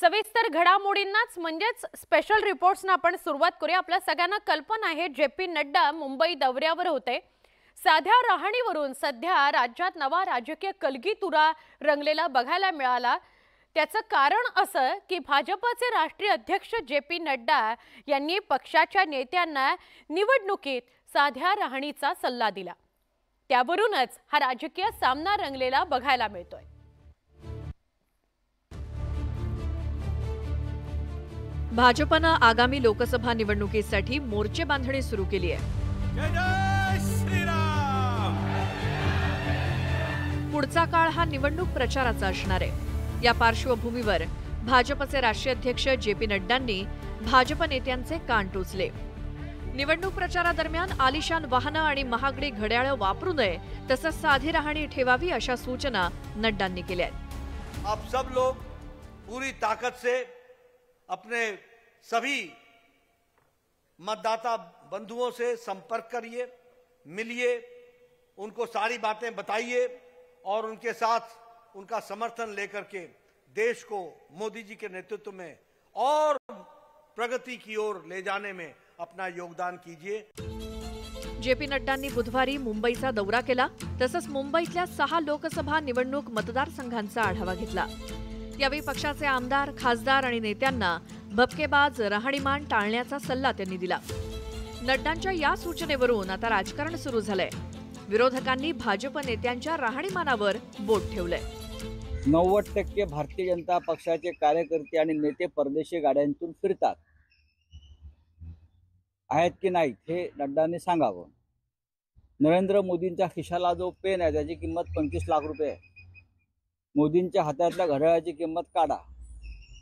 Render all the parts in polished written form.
सविस्तर घडामोडींनाच म्हणजेच स्पेशल रिपोर्ट्सना आपण सुरुवात करूया। आपल्या सगळ्यांना कल्पना आहे जे.पी. नड्डा मुंबई दौऱ्यावर होते। साध्या राहणीवरून सध्या राज्यात नवा राजकीय कलगीतुरा रंगलेला बघायला मिळाला। त्याचं कारण असं की भाजपचे राष्ट्रीय अध्यक्ष जे.पी. नड्डा यांनी पक्षाच्या नेत्यांना निवडणुकीत साध्या राहणीचा सल्ला दिला। त्यावरूनच हा राजकीय सामना रंगलेला बघायला मिळतोय। भाजपनं आगामी लोकसभा निवडणुकीसाठी मोर्चे बांधणी सुरू केली आहे। जय श्रीराम। पुढचा काळ हा निवडणूक प्रचाराचा असणार आहे। या पार्श्वभूमीवर भाजपचे राष्ट्रीय अध्यक्ष जे.पी. नड्डांनी भाजप नेत्यांचे कान टोचले। निवडणूक प्रचारादरम्यान आलिशान वाहनं आणि महागडी घड्याळं वापरू नये, तसंच साधी राहणी ठेवावी अशा सूचना नड्डांनी केल्या आहेत। आप सब लोग पूरी ताकत से अपने सभी मतदाता बंधुओं से संपर्क करिए, मिलिए, उनको सारी बातें बताइए और उनके साथ उनका समर्थन लेकर के देश को मोदी जी के नेतृत्व में और प्रगति की ओर ले जाने में अपना योगदान कीजिए। जे.पी. नड्डांनी बुधवारी मुंबईचा दौरा केला, तसंच मुंबईतल्या 6 लोकसभा निवडणूक मतदारसंघांचा आढावा घेतला। यावेळी पक्षाचे आमदार, खासदार आणि नेत्यांना भपकेबाज राहणीमान टाळण्याचा सल्ला त्यांनी दिला। नड्डांच्या या सूचनेवरून आता राजकारण सुरू झालंय। विरोधकांनी भाजप नेत्यांच्या राहणीमानावर बोट ठेवलंय। 90% भारतीय जनता पक्षाचे कार्यकर्ते आणि नेते परदेशी गाड्यांतून फिरतात आहेत की नाही हे नड्डांनी सांगावं। नरेंद्र मोदींच्या खिशाला जो पेन आहे त्याची किंमत 25 लाख रुपये आहे। मोदींच्या हातातल्या घड्याळाची किंमत काढा।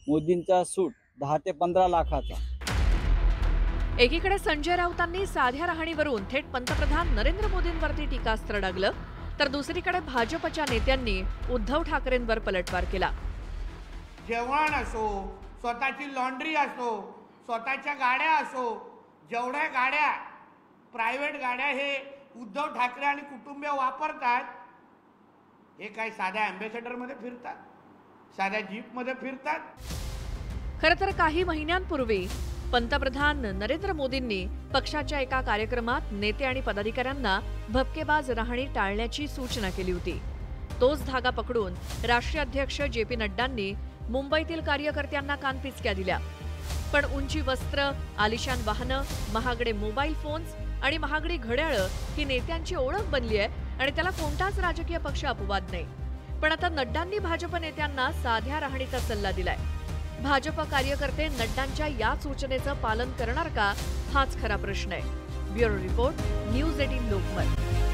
मोदींचा सूट 10 ते 15 लाखाचा। एकीकडे संजय राऊतांनी साध्या राहणीवरून थेट पंतप्रधान नरेंद्र मोदींवरती टीकास्त्र डागलं, तर दुसरीकडे भाजपच्या नेत्यांनी उद्धव ठाकरेंवर पलटवार केला। जेवण असो, स्वतःची लॉन्ड्री असो, स्वतःच्या गाड्या असो, जेवढ्या गाड्या प्रायव्हेट गाड्या हे उद्धव ठाकरे आणि कुटुंबीय वापरतात, हे काय साध्या अँबॅसेडर मध्ये फिरतात, साध्या जीप मध्ये फिरतात। खरं तर काही महिन्यांपूर्वी पंतप्रधान नरेंद्र मोदींनी पक्षाच्या एका कार्यक्रमात नेते आणि पदाधिकाऱ्यांना भपकेबाज राहणी टाळण्याची सूचना केली होती। तोच धागा पकडून राष्ट्रीय अध्यक्ष जे.पी. नड्डांनी मुंबईतील कार्यकर्त्यांना कानपिचक्या दिल्या। पण उंची वस्त्र, आलिशान वाहनं, महागडे मोबाईल फोन्स आणि महागडी घड्याळं ही नेत्यांची ओळख बनली आहे आणि त्याला कोणताच राजकीय पक्ष अपवाद नाही। पण आता नड्डांनी भाजप नेत्यांना साध्या राहणीचा सल्ला दिलाय। भाजप कार्यकर्ते नड्डांच्या या सूचनेचं पालन करणार का, हाच खरा प्रश्न आहे। Bureau report, news 18 Lokmat.